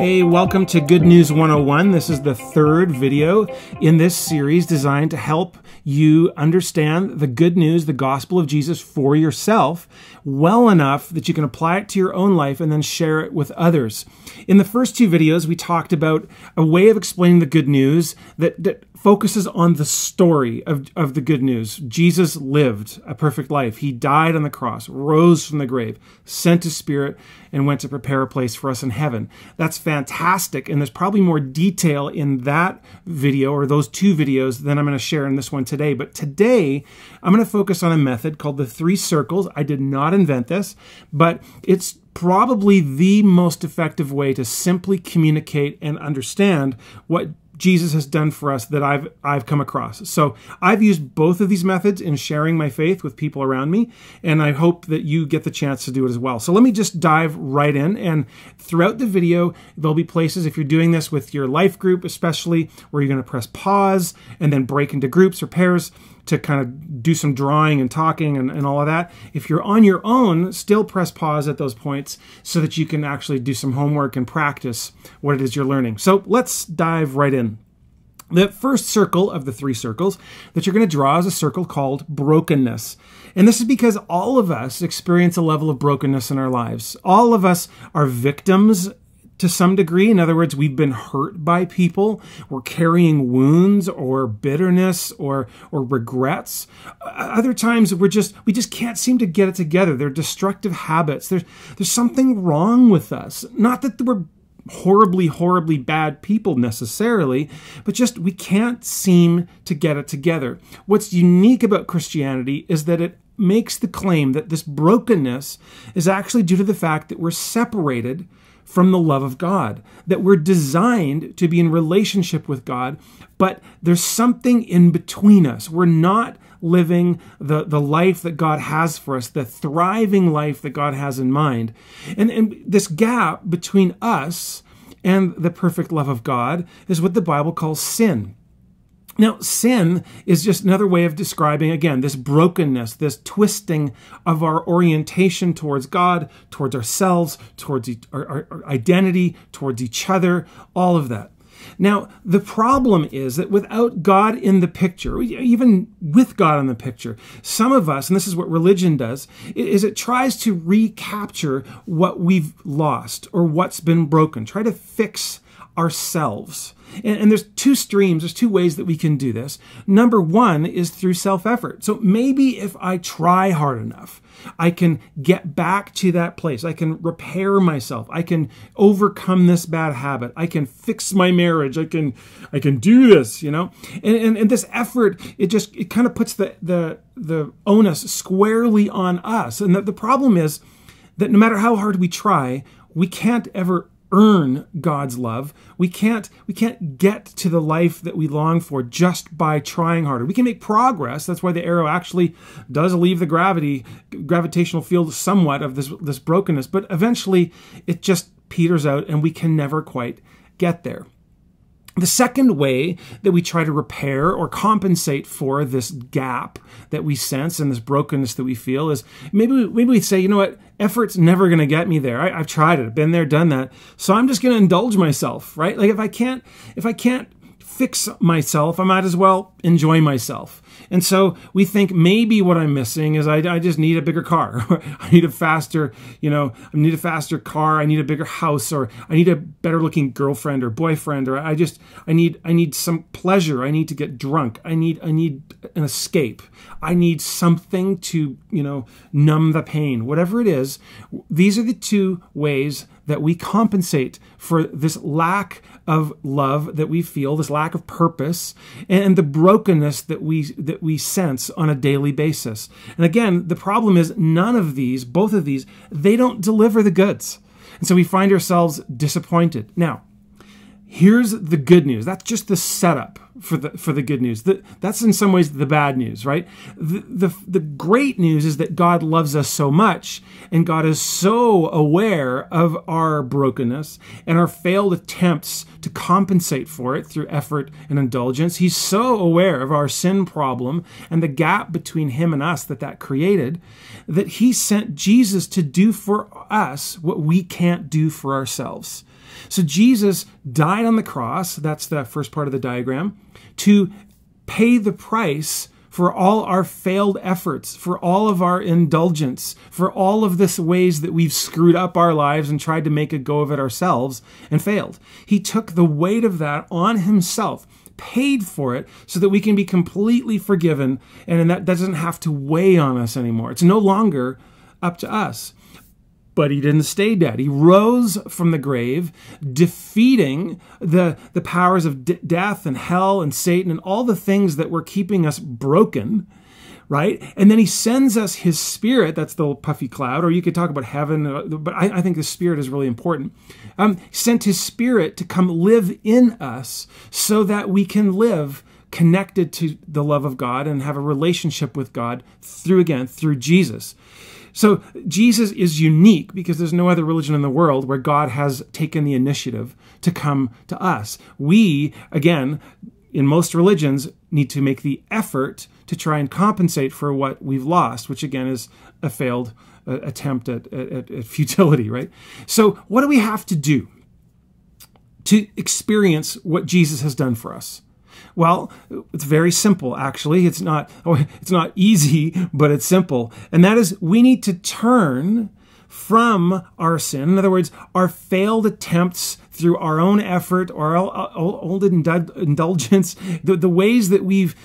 Hey, welcome to Good News 101. This is the third video in this series designed to help you understand the good news, the gospel of Jesus for yourself well enough that you can apply it to your own life and then share it with others. In the first two videos, we talked about a way of explaining the good news that focuses on the story of the good news. Jesus lived a perfect life. He died on the cross, rose from the grave, sent his Spirit, and went to prepare a place for us in heaven. That's fantastic, and there's probably more detail in that video or those two videos than I'm going to share in this one today. But today, I'm going to focus on a method called the 3 circles. I did not invent this, but it's probably the most effective way to simply communicate and understand what Jesus has done for us that I've come across. So I've used both of these methods in sharing my faith with people around me, and I hope that you get the chance to do it as well. So let me just dive right in, and throughout the video, there'll be places, if you're doing this with your life group especially, where you're going to press pause and then break into groups or pairs to kind of do some drawing and talking and all of that. If you're on your own, still press pause at those points so that you can actually do some homework and practice what it is you're learning. So let's dive right in. The first circle of the 3 circles that you're going to draw is a circle called brokenness. And this is because all of us experience a level of brokenness in our lives. All of us are victims to some degree. In other words, we've been hurt by people. We're carrying wounds or bitterness or regrets. Other times we just can't seem to get it together. They're destructive habits. There's something wrong with us. Not that we're horribly bad people necessarily, but just we can't seem to get it together. What's unique about Christianity is that it makes the claim that this brokenness is actually due to the fact that we're separated from the love of God, that we're designed to be in relationship with God, but there's something in between us. We're not living the life that God has for us, the thriving life that God has in mind. And this gap between us and the perfect love of God is what the Bible calls sin. Now, sin is just another way of describing, again, this brokenness, this twisting of our orientation towards God, towards ourselves, towards our identity, towards each other, all of that. Now, the problem is that without God in the picture, even with God in the picture, some of us, and this is what religion does, is it tries to recapture what we've lost or what's been broken, try to fix ourselves. And there's 2 streams, there's 2 ways that we can do this. Number 1 is through self-effort. So maybe if I try hard enough, I can get back to that place. I can repair myself. I can overcome this bad habit. I can fix my marriage. I can do this, you know? And this effort, it kind of puts the onus squarely on us. And the problem is that no matter how hard we try, we can't ever earn God's love. We can't get to the life that we long for just by trying harder. We can make progress. That's why the arrow actually does leave the gravitational field somewhat of this brokenness, but eventually it just peters out and we can never quite get there. The second way that we try to repair or compensate for this gap that we sense and this brokenness that we feel is maybe we say, you know what, effort's never going to get me there. I've tried it. I've been there, done that. So I'm just going to indulge myself, right? Like if I can't fix myself, I might as well enjoy myself. And so we think maybe what I'm missing is I just need a bigger car. I need a faster, car. I need a bigger house, or I need a better looking girlfriend or boyfriend, or I need some pleasure. I need to get drunk. I need an escape. I need something to, numb the pain. Whatever it is, these are the 2 ways that we compensate for this lack of love that we feel, this lack of purpose, and the brokenness that we sense on a daily basis. And again, the problem is both of these, they don't deliver the goods. And so we find ourselves disappointed. Now, here's the good news. That's just the setup for the good news. That's in some ways the bad news, right? The great news is that God loves us so much, and God is so aware of our brokenness and our failed attempts to compensate for it through effort and indulgence. He's so aware of our sin problem and the gap between him and us that created, that he sent Jesus to do for us what we can't do for ourselves. So Jesus died on the cross, that's the first part of the diagram, to pay the price for all our failed efforts, for all of our indulgence, for all of this ways that we've screwed up our lives and tried to make a go of it ourselves and failed. He took the weight of that on himself, paid for it so that we can be completely forgiven, and that doesn't have to weigh on us anymore. It's no longer up to us. But he didn't stay dead. He rose from the grave, defeating the powers of death and hell and Satan and all the things that were keeping us broken, right? And then he sends us his Spirit. That's the puffy cloud. Or you could talk about heaven, but I think the Spirit is really important. He sent his Spirit to come live in us so that we can live connected to the love of God and have a relationship with God through Jesus. So Jesus is unique because there's no other religion in the world where God has taken the initiative to come to us. We, again, in most religions, need to make the effort to try and compensate for what we've lost, which again is a failed attempt at futility, right? So what do we have to do to experience what Jesus has done for us? Well, it's very simple, actually. It's not easy, but it's simple. And that is, we need to turn from our sin. In other words, our failed attempts through our own effort or our old indulgence, the ways that we've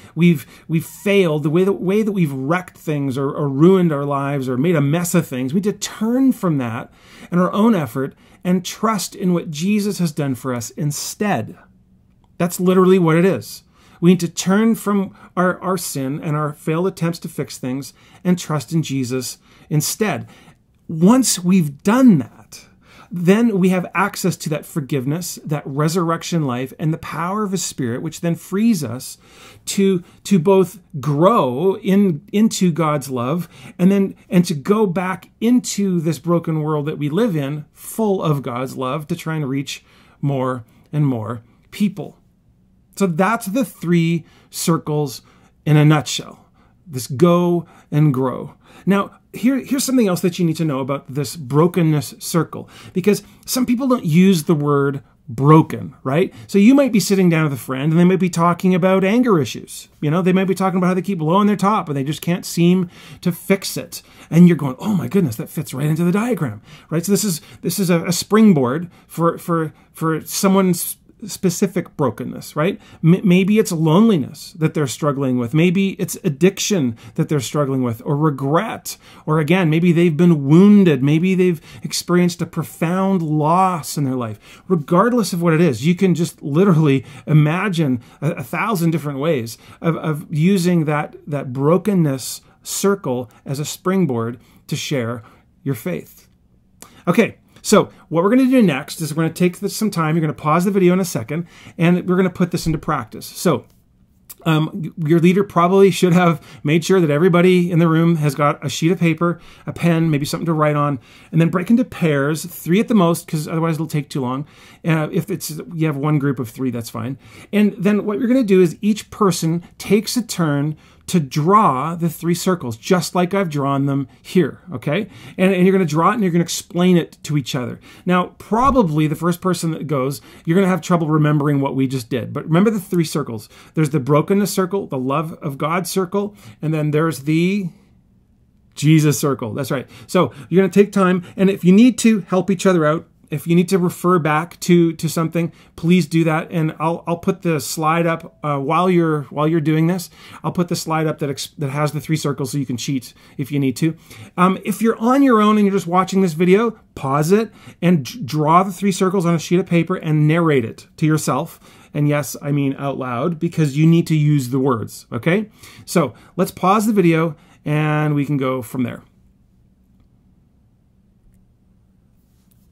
failed, the way that we've wrecked things or ruined our lives or made a mess of things. We need to turn from that and our own effort and trust in what Jesus has done for us instead. That's literally what it is. We need to turn from our sin and our failed attempts to fix things and trust in Jesus instead. Once we've done that, then we have access to that forgiveness, that resurrection life, and the power of his Spirit, which then frees us to both grow into God's love and to go back into this broken world that we live in, full of God's love, to try and reach more and more people. So that's the 3 circles in a nutshell. This go and grow. Now, here's something else that you need to know about this brokenness circle, because some people don't use the word broken, right? So you might be sitting down with a friend and they might be talking about anger issues. You know, they might be talking about how they keep blowing their top and they just can't seem to fix it. And you're going, oh my goodness, that fits right into the diagram, right? So this is a springboard for someone's specific brokenness, right? Maybe it's loneliness that they're struggling with. Maybe it's addiction that they're struggling with, or regret. Or again, maybe they've been wounded. Maybe they've experienced a profound loss in their life. Regardless of what it is, you can just literally imagine 1,000 different ways of using that brokenness circle as a springboard to share your faith. Okay. So what we're going to do next is we're going to take some time. You're going to pause the video in a second, and we're going to put this into practice. So your leader probably should have made sure that everybody in the room has got a sheet of paper, a pen, maybe something to write on, and then break into pairs, 3 at the most, because otherwise it'll take too long. If you have one group of 3, that's fine. And then what you're going to do is each person takes a turn to draw the 3 circles, just like I've drawn them here, okay? And you're going to draw it and you're going to explain it to each other. Now, probably the first person that goes, you're going to have trouble remembering what we just did. But remember the 3 circles. There's the brokenness circle, the love of God circle, and then there's the Jesus circle. That's right. So you're going to take time, and if you need to help each other out, if you need to refer back to something, please do that. And I'll put the slide up while you're doing this. I'll put the slide up that has the 3 circles so you can cheat if you need to. If you're on your own and you're just watching this video, pause it and draw the 3 circles on a sheet of paper and narrate it to yourself. And yes, I mean out loud, because you need to use the words, okay? So let's pause the video and we can go from there.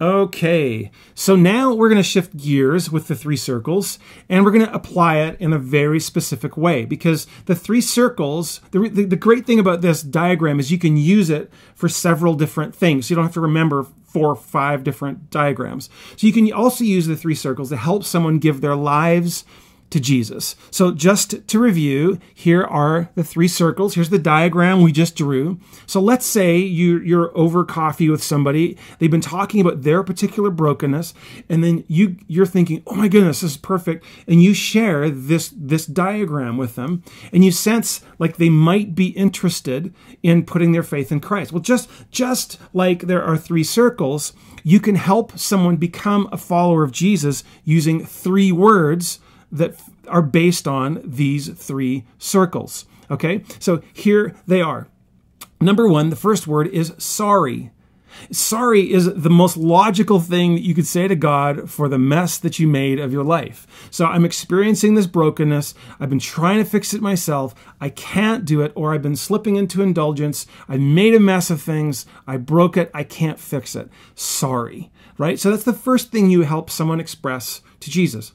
Okay, so now we're going to shift gears with the 3 circles, and we're going to apply it in a very specific way, because the 3 circles, the great thing about this diagram is you can use it for several different things. You don't have to remember 4 or 5 different diagrams. So you can also use the 3 circles to help someone give their lives to Jesus. So just to review, here are the three circles. Here's the diagram we just drew. So let's say you're over coffee with somebody. They've been talking about their particular brokenness, and then you're thinking, oh my goodness, this is perfect. And you share this diagram with them, and you sense like they might be interested in putting their faith in Christ. Well, just like there are three circles, you can help someone become a follower of Jesus using three words that are based on these three circles. Okay, so here they are. Number one, the first word is sorry. Sorry is the most logical thing that you could say to God for the mess that you made of your life. So I'm experiencing this brokenness. I've been trying to fix it myself. I can't do it, or I've been slipping into indulgence. I made a mess of things. I broke it. I can't fix it. Sorry, right? So that's the first thing you help someone express to Jesus.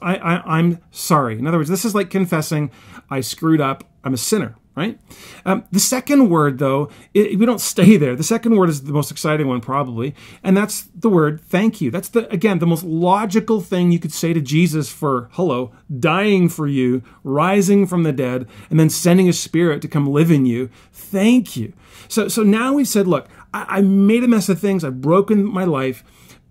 I'm sorry. In other words, this is like confessing, I screwed up, I'm a sinner, right? The second word, though, we don't stay there. The second word is the most exciting one, probably, and that's the word thank you. That's, again, the most logical thing you could say to Jesus for, hello, dying for you, rising from the dead, and then sending His Spirit to come live in you. Thank you. So now we've said, look, I made a mess of things, I've broken my life,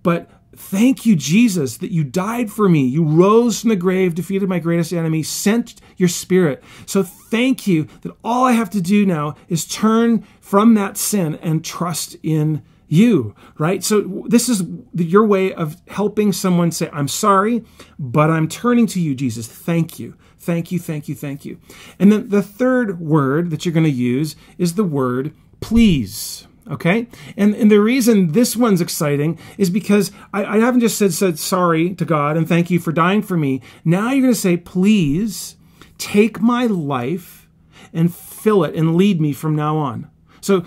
but thank you, Jesus, that you died for me. You rose from the grave, defeated my greatest enemy, sent your Spirit. So thank you that all I have to do now is turn from that sin and trust in you, right? So this is your way of helping someone say, I'm sorry, but I'm turning to you, Jesus. Thank you. Thank you, thank you, thank you. And then the third word that you're going to use is the word please. Okay? And the reason this one's exciting is because I haven't just said sorry to God and thank you for dying for me. Now you're going to say, please take my life and fill it and lead me from now on. So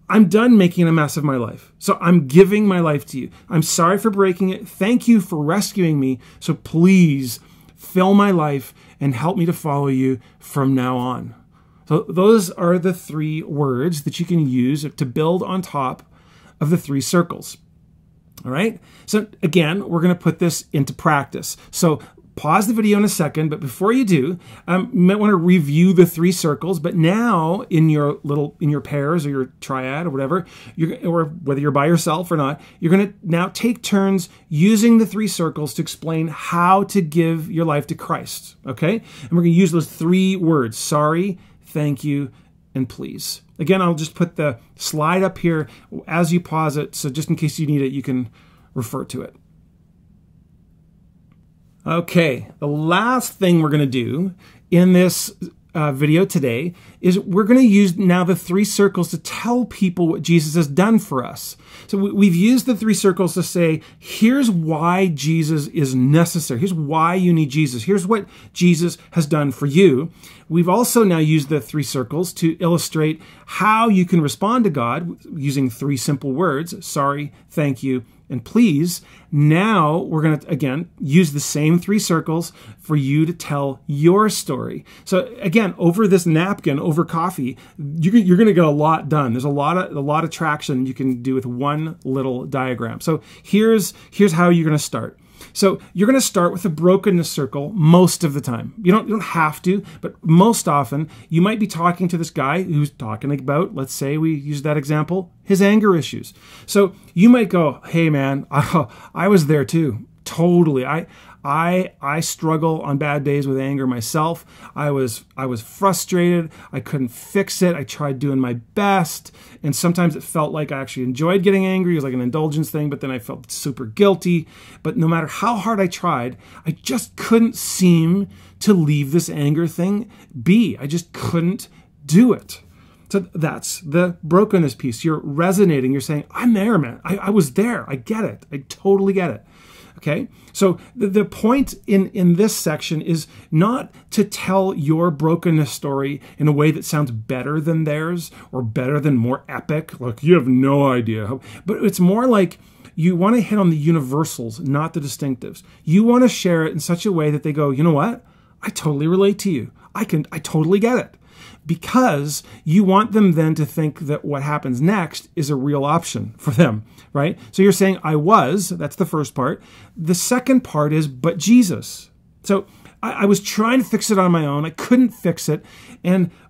I'm done making a mess of my life. So I'm giving my life to you. I'm sorry for breaking it. Thank you for rescuing me. So please fill my life and help me to follow you from now on. So those are the three words that you can use to build on top of the three circles. All right? So again, we're going to put this into practice. So pause the video in a second, but before you do, you might want to review the three circles. But now in your pairs or your triad or whatever, or whether you're by yourself or not, you're going to now take turns using the three circles to explain how to give your life to Christ. Okay? And we're going to use those three words: sorry, thank you, and please. Again, I'll just put the slide up here as you pause it, so just in case you need it, you can refer to it. Okay, the last thing we're going to do in this video today is we're going to use now the three circles to tell people what Jesus has done for us. So we've used the three circles to say, here's why Jesus is necessary. Here's why you need Jesus. Here's what Jesus has done for you. We've also now used the three circles to illustrate how you can respond to God using three simple words: sorry, thank you, and please. Now we're going to, again, use the same three circles for you to tell your story. So again, over this napkin, over coffee, you're going to get a lot done. There's a lot of traction you can do with one little diagram. So here's how you're going to start. So you're going to start with a brokenness circle most of the time. You don't have to, but most often you might be talking to this guy who's talking about, let's say we use that example, his anger issues. So you might go, hey man, I was there too. Totally. I struggle on bad days with anger myself. I was frustrated. I couldn't fix it. I tried doing my best. And sometimes it felt like I actually enjoyed getting angry. It was like an indulgence thing, but then I felt super guilty. But no matter how hard I tried, I just couldn't seem to leave this anger thing be. I just couldn't do it. So that's the brokenness piece. You're resonating. You're saying, I'm there, man. I was there. I get it. I totally get it. Okay, so the point in this section is not to tell your brokenness story in a way that sounds better than theirs or better than more epic. Like, you have no idea. But it's more like you want to hit on the universals, not the distinctives. You want to share it in such a way that they go, you know what? I totally relate to you. I totally get it. Because you want them then to think that what happens next is a real option for them, right? So you're saying, that's the first part. The second part is, but Jesus. So I was trying to fix it on my own. I couldn't fix it.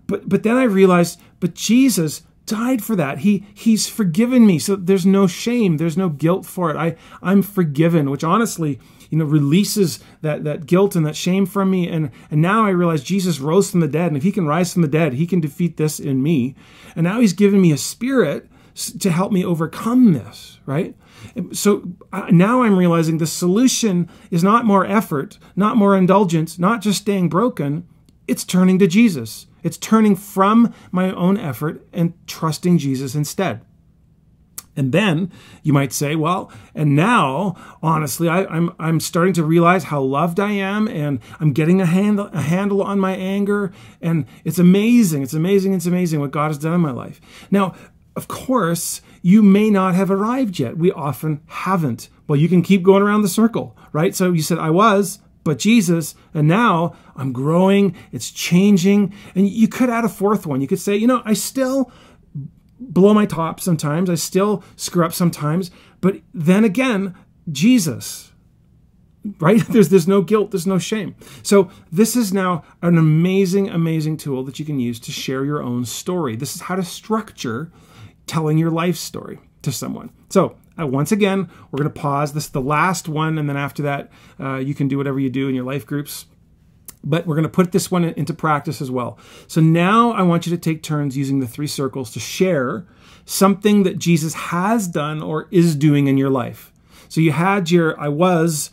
But then I realized, but Jesus died for that. He's forgiven me. So there's no shame. There's no guilt for it. I'm forgiven, which honestly, releases that guilt and that shame from me. And now I realize Jesus rose from the dead. And if he can rise from the dead, he can defeat this in me. And now he's given me a spirit to help me overcome this, right? So now I'm realizing the solution is not more effort, not more indulgence, not just staying broken. It's turning to Jesus. It's turning from my own effort and trusting Jesus instead. And then you might say, well, and now, honestly, I'm starting to realize how loved I am, and I'm getting a handle on my anger, and it's amazing. It's amazing. It's amazing what God has done in my life. Now, of course, you may not have arrived yet. We often haven't. Well, you can keep going around the circle, right? So you said, I was, but Jesus, and now I'm growing, it's changing. And you could add a fourth one. You could say, I still blow my top sometimes. I still screw up sometimes. But then again, Jesus, right? There's no guilt. There's no shame. So this is now an amazing, amazing tool that you can use to share your own story. This is how to structure telling your life story to someone. So once again, we're going to pause. This is the last one. And then after that, you can do whatever you do in your life groups. But we're going to put this one into practice as well. So now I want you to take turns using the 3 circles to share something that Jesus has done or is doing in your life. So you had your I was,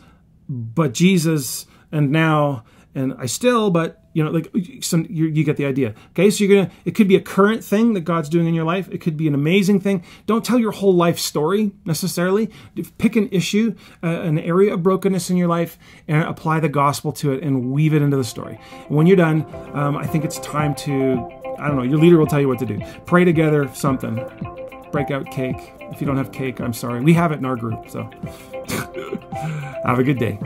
but Jesus, and now, and I still, but you get the idea. Okay, so it could be a current thing that God's doing in your life. It could be an amazing thing. Don't tell your whole life story necessarily. Pick an issue, an area of brokenness in your life, and apply the gospel to it and weave it into the story. And when you're done, I think it's time to, your leader will tell you what to do. Pray together, something. Break out cake. If you don't have cake, I'm sorry. We have it in our group, so have a good day.